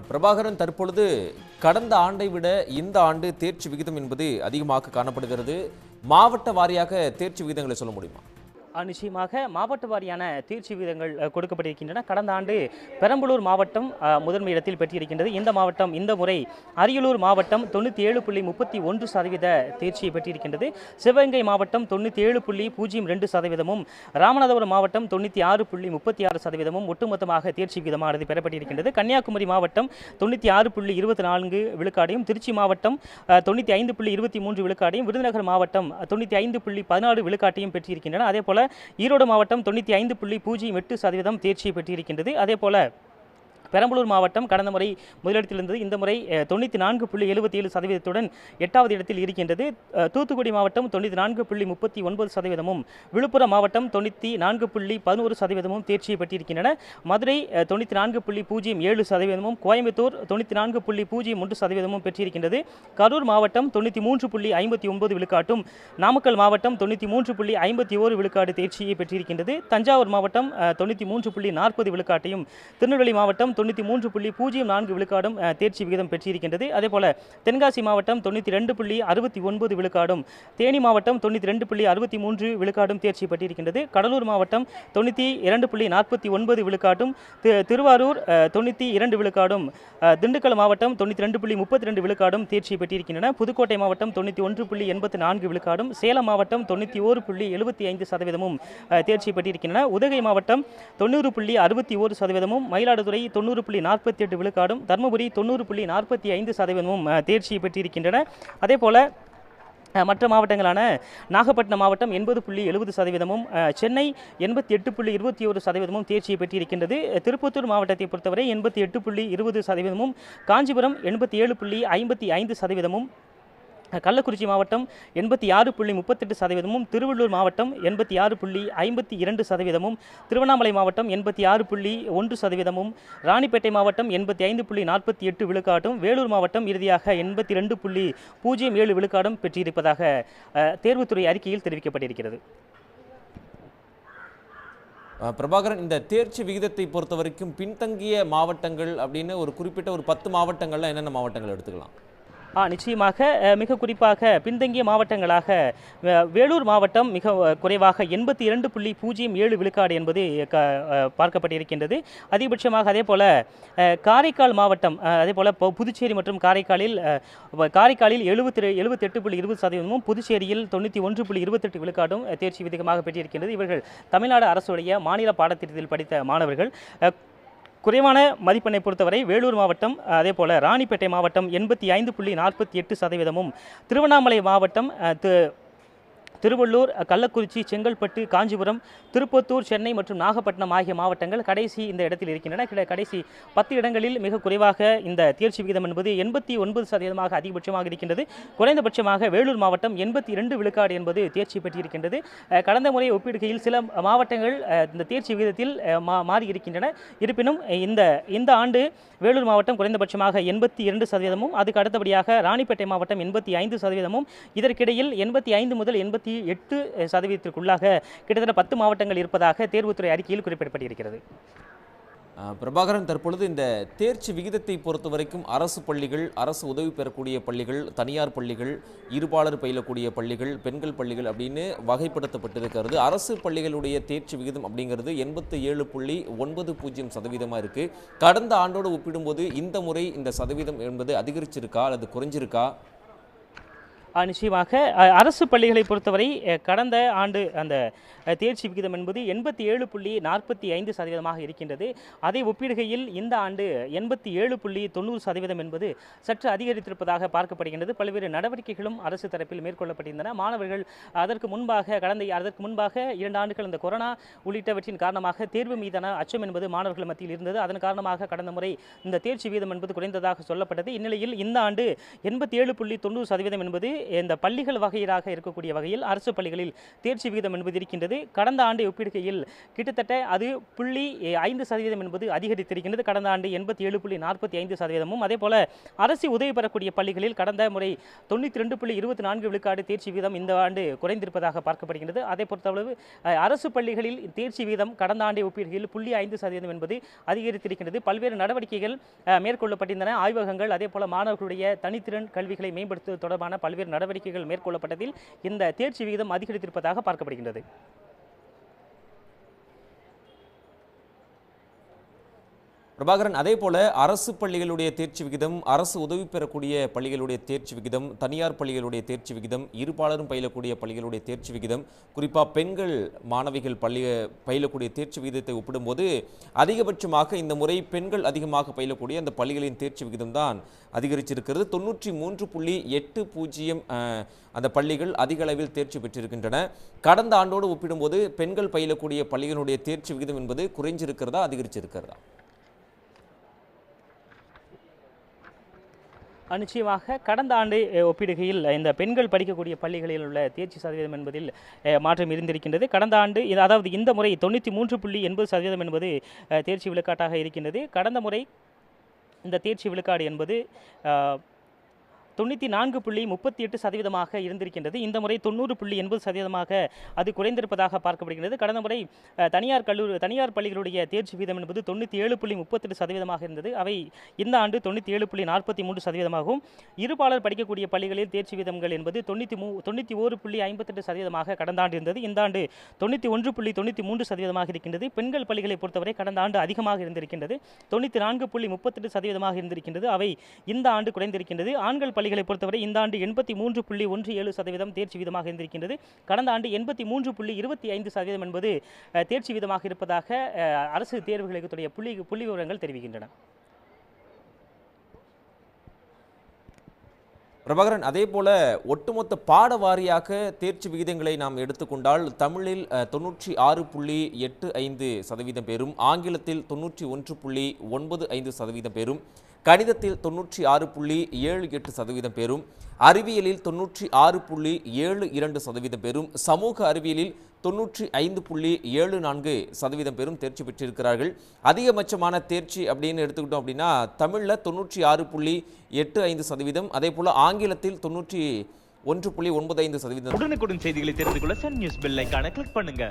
பிரபாகரன், தற்பொழுது கடந்த ஆண்டை விட இந்த ஆண்டு தேர்ச்சி விகிதம் என்பது அதிகமாக காணப்படுகிறது. மாவட்ட வாரியாக தேர்ச்சி விகிதங்களை சொல்ல முடியுமா? நிச்சயமாக மாவட்ட வாரியான தேர்ச்சி விகிதங்கள் கொடுக்கப்பட்டிருக்கின்றன. கடந்த ஆண்டு பெரம்பலூர் மாவட்டம் முதன்மை இடத்தில் பெற்றிருக்கின்றது. இந்த முறை அரியலூர் மாவட்டம் 97.31% தேர்ச்சியை பெற்றிருக்கின்றது. சிவகங்கை மாவட்டம் 97.02%, ராமநாதபுரம் மாவட்டம் 96.36%, ஒட்டுமொத்தமாக தேர்ச்சி விகிதமானது பெறப்பட்டிருக்கின்றது. கன்னியாகுமரி மாவட்டம் 96.24 விழுக்காடையும், திருச்சி மாவட்டம் 95.23 விழுக்காடையும், விருதுநகர் மாவட்டம் 95.14 விழுக்காட்டையும் பெற்றிருக்கின்றன. அதேபோல ஈரோடு மாவட்டம் 95.08% தேர்ச்சியை பெற்றிருக்கின்றது. அதேபோல பெரம்பலூர் மாவட்டம் கடந்த முறை முதலிடத்தில் இருந்தது. இந்த முறை 94.77%, 8வது இடத்தில் இருக்கின்றது. தூத்துக்குடி மாவட்டம் 94.39%, விழுப்புரம் மாவட்டம் 94.11% தேர்ச்சியை பெற்றிருக்கின்றன. மதுரை 94.07%, கோயம்புத்தூர் 94.03% பெற்றிருக்கின்றது. கரூர் மாவட்டம் 93.59 விழுக்காட்டும், நாமக்கல் மாவட்டம் 93.51 விழுக்காடு தேர்ச்சியை பெற்றிருக்கின்றது. தஞ்சாவூர் மாவட்டம் 93.40 விழுக்காட்டையும், திருநெல்வேலி மாவட்டம் 93.04 விழுக்காடும் தேர்ச்சி விகிதம் பெற்றிருக்கின்றது. அதேபோல தென்காசி மாவட்டம் 92.69 விழுக்காடும், தேனி மாவட்டம் 92.63 விழுக்காடும் தேர்ச்சி பெற்றிருக்கின்றது. கடலூர் மாவட்டம் 92.49 விழுக்காட்டும், திருவாரூர் 92 விழுக்காடும், திண்டுக்கல் மாவட்டம் 92.32 விழுக்காடும் தேர்ச்சி பெற்றிருக்கின்றன. புதுக்கோட்டை மாவட்டம் 91.84 விழுக்காடும், சேலம் மாவட்டம் 91.75% தேர்ச்சி பெற்றிருக்கின்றன. உதகை மாவட்டம் 90.61%, மயிலாடுதுறை 90.48 விழுக்காடும், தர்மபுரி 90.45% தேர்ச்சி பெற்றிருக்கின்றன. அதேபோல மற்ற மாவட்டங்களான நாகப்பட்டினம் மாவட்டம் 80.70%, சென்னை 88.21% தேர்ச்சியை பெற்றிருக்கின்றது. திருப்பத்தூர் மாவட்டத்தை பொறுத்தவரை 88.20%, காஞ்சிபுரம் 87.55%, கள்ளக்குறிச்சி மாவட்டம் 86.38%, திருவள்ளூர் மாவட்டம் 86.52%, திருவண்ணாமலை மாவட்டம் 86.1%, ராணிப்பேட்டை மாவட்டம் 85.48 விழுக்காட்டும், வேலூர் மாவட்டம் இறுதியாக 82.07 விழுக்காடும் பெற்றிருப்பதாக தேர்வுத்துறை அறிக்கையில் தெரிவிக்கப்பட்டிருக்கிறது. பிரபாகரன், இந்த தேர்ச்சி விகிதத்தை பொறுத்த வரைக்கும் பின்தங்கிய மாவட்டங்கள் அப்படின்னு ஒரு குறிப்பிட்ட ஒரு 10 மாவட்டங்கள்ல என்னென்ன மாவட்டங்கள் எடுத்துக்கலாம்? நிச்சயமாக மிக குறிப்பாக பின்தங்கிய மாவட்டங்களாக வேலூர் மாவட்டம் மிக குறைவாக 82.07 விழுக்காடு என்பது பார்க்கப்பட்டிருக்கின்றது. அதிகபட்சமாக அதேபோல் காரைக்கால் மாவட்டம், அதேபோல் புதுச்சேரி மற்றும் காரைக்காலில் 78.20%, புதுச்சேரியில் 91.28 விழுக்காடும் தேர்ச்சி விகிதமாக பெற்றிருக்கின்றது. இவர்கள் தமிழ்நாடு அரசுடைய மாநில பாடத்திட்டத்தில் படித்த மாணவர்கள். குறைவான மதிப்பெண்ணை பொறுத்தவரை வேலூர் மாவட்டம், அதேபோல ராணிப்பேட்டை மாவட்டம் 85.48%, திருவண்ணாமலை மாவட்டம், திருவள்ளூர், கள்ளக்குறிச்சி, செங்கல்பட்டு, காஞ்சிபுரம், திருப்பத்தூர், சென்னை மற்றும் நாகப்பட்டினம் ஆகிய மாவட்டங்கள் கடைசி இந்த இடத்தில் இருக்கின்றன. கடைசி 10 இடங்களில் மிக குறைவாக இந்த தேர்ச்சி விகிதம் என்பது 89% அதிகபட்சமாக இருக்கின்றது. குறைந்தபட்சமாக வேலூர் மாவட்டம் 82 விழுக்காடு என்பது தேர்ச்சி பெற்றிருக்கின்றது. கடந்த முறை ஒப்பிடுகையில் சில மாவட்டங்கள் இந்த தேர்ச்சி விகிதத்தில் மாறி இருக்கின்றன. இருப்பினும் இந்த ஆண்டு வேலூர் மாவட்டம் குறைந்தபட்சமாக 82%, அதுக்கு அடுத்தபடியாக ராணிப்பேட்டை மாவட்டம் 85%, இதற்கிடையில் 85 முதல் 88% கிட்டத்தட்ட 10 மாவட்டங்கள் இருப்பதாக தேர்வுத்துறை அறிக்கையில் குறிப்பிடப்பட்டிருக்கிறது. பிரபாகரன், தற்பொழுது இந்த தேர்ச்சி விகிதத்தை பொறுத்த வரைக்கும் அரசு பள்ளிகள், அரசு உதவி பெறக்கூடிய பள்ளிகள், தனியார் பள்ளிகள், இருபாலர் பயிலக்கூடிய பள்ளிகள், பெண்கள் பள்ளிகள் அப்படின்னு வகைப்படுத்தப்பட்டிருக்கிறது. அரசு பள்ளிகளுடைய தேர்ச்சி விகிதம் அப்படிங்கிறது 87.90% இருக்கு. கடந்த ஆண்டோடு ஒப்பிடும்போது இந்த முறை இந்த சதவீதம் என்பது அதிகரிச்சிருக்கா அல்லது குறைஞ்சிருக்கா? நிச்சயமாக அரசு பள்ளிகளை பொறுத்தவரை கடந்த ஆண்டு அந்த தேர்ச்சி விகிதம் என்பது 87.45% இருக்கின்றது. அதை ஒப்பிடுகையில் இந்த ஆண்டு 87.90% என்பது சற்று அதிகரித்திருப்பதாக பார்க்கப்படுகின்றது. பல்வேறு நடவடிக்கைகளும் அரசு தரப்பில் மேற்கொள்ளப்பட்டிருந்தன. மாணவர்கள் அதற்கு முன்பாக 2 ஆண்டுகள் இந்த கொரோனா உள்ளிட்டவற்றின் காரணமாக தேர்வு மீதான அச்சம் என்பது மாணவர்கள் மத்தியில் இருந்தது. அதன் காரணமாக கடந்த முறை இந்த தேர்ச்சி விகிதம் என்பது குறைந்ததாக சொல்லப்பட்டது. இந்நிலையில் இந்த ஆண்டு 87.90% என்பது இந்த பள்ளிகள் வகையாக இருக்கக்கூடிய வகையில் அரசு பள்ளிகளில் தேர்ச்சி விகிதம் என்பது இருக்கின்றது. என்பது கடந்த ஆண்டை ஒப்பிடுகையில் கிட்டத்தட்ட அது 0.5% என்பது அதிகரித்திருக்கின்றது. கடந்த ஆண்டு 87.45%. அதேபோல அரசு உதவி பெறக்கூடிய பள்ளிகளில் கடந்த முறை 92.24 விழுக்காடு தேர்ச்சி வீதம் இந்த ஆண்டு குறைந்திருப்பதாக பார்க்கப்படுகிறது. அதை பொறுத்தளவு அரசு பள்ளிகளில் தேர்ச்சி வீதம் கடந்த ஆண்டை ஒப்பிடுகையில் 0.5% என்பது அதிகரித்திருக்கின்றது. பல்வேறு நடவடிக்கைகள் மேற்கொள்ளப்பட்டிருந்தன. ஆய்வகங்கள் அதேபோல மாணவர்களுடைய தனித்திறன் கல்விகளை மேம்படுத்துவது தொடர்பான பல்வேறு நடவடிக்கைகள் மேற்கொள்ளப்பட்டதில் இந்த தேர்ச்சி விகிதம் அதிகரித்திருப்பதாக பார்க்கப்படுகின்றது. பிரபாகரன், அதே போல அரசு பள்ளிகளுடைய தேர்ச்சி விகிதம், அரசு உதவி பெறக்கூடிய பள்ளிகளுடைய தேர்ச்சி விகிதம், தனியார் பள்ளிகளுடைய தேர்ச்சி விகிதம், இருபாலரும் பயிலக்கூடிய பள்ளிகளுடைய தேர்ச்சி விகிதம், குறிப்பாக பெண்கள் மாணவிகள் பயிலக்கூடிய தேர்ச்சி விகிதத்தை ஒப்பிடும்போது அதிகபட்சமாக இந்த முறை பெண்கள் அதிகமாக பயிலக்கூடிய அந்த பள்ளிகளின் தேர்ச்சி விகிதம் தான் அதிகரிச்சிருக்கிறது. 93.80 அந்த பள்ளிகள் அதிக அளவில் தேர்ச்சி பெற்றிருக்கின்றன. கடந்த ஆண்டோடு ஒப்பிடும்போது பெண்கள் பயிலக்கூடிய பள்ளிகளுடைய தேர்ச்சி விகிதம் என்பது குறைஞ்சிருக்கிறதா, அதிகரிச்சிருக்கிறதா? நிச்சயமாக கடந்த ஆண்டு ஒப்பிடுகையில் இந்த பெண்கள் படிக்கக்கூடிய பள்ளிகளில் உள்ள தேர்ச்சி சதவீதம் என்பதில் மாற்றம் இருந்திருக்கின்றது. கடந்த ஆண்டு அதாவது இந்த முறை 93.80% என்பது தேர்ச்சி விழுக்காட்டாக இருக்கின்றது. கடந்த முறை இந்த தேர்ச்சி விழுக்காடு என்பது 94.38% இருந்திருக்கின்றது. இந்த முறை 90.80% அது குறைந்திருப்பதாக பார்க்கப்படுகிறது. கடந்த முறை தனியார் பள்ளிகளுடைய தேர்ச்சி வீதம் என்பது 97.38% இருந்தது. அவை இந்த ஆண்டு 97.43%. இருபாலர் படிக்கக்கூடிய பள்ளிகளில் தேர்ச்சி வீதங்கள் என்பது 91.58% கடந்த ஆண்டு இருந்தது. இந்த ஆண்டு 91.93% இருக்கின்றது. பெண்கள் பள்ளிகளை பொறுத்தவரை கடந்த ஆண்டு அதிகமாக இருந்திருக்கின்றது. 94.38% இருந்திருக்கின்றது. அவை இந்த ஆண்டு குறைந்திருக்கின்றது. ஆண்கள் பள்ளிகளை பொறுத்தவரை இந்த ஆண்டு 83.17% தேர்ச்சி வீதமாக இருந்திருக்கின்றது. கடந்த ஆண்டு 83.25% என்பது தேர்ச்சி வீதமாக இருப்பதாக அரசு தேர்வுகளுடைய புள்ளி விவரங்கள் தெரிவிக்கின்றன. பிரபாகரன், அதே போல ஒட்டுமொத்த பாட வாரியாக தேர்ச்சி விகிதங்களை நாம் எடுத்துக்கொண்டால் தமிழில் 96.85% பேரும், ஆங்கிலத்தில் 91.95% பேரும், கணிதத்தில் 96.78% பேரும், அறிவியலில் 96.72% பேரும், சமூக அறிவியலில் 95.74% பேரும் தேர்ச்சி பெற்றிருக்கிறார்கள். அதிகபட்சமான தேர்ச்சி அப்படின்னு எடுத்துக்கிட்டோம் அப்படின்னா தமிழில் 96.85%, அதே போல ஆங்கிலத்தில் 91.95%. உடனுக்குடன் செய்திகளை தெரிந்து கொள்ள சன் நியூஸ் பெல் ஐகானை கிளிக் பண்ணுங்க.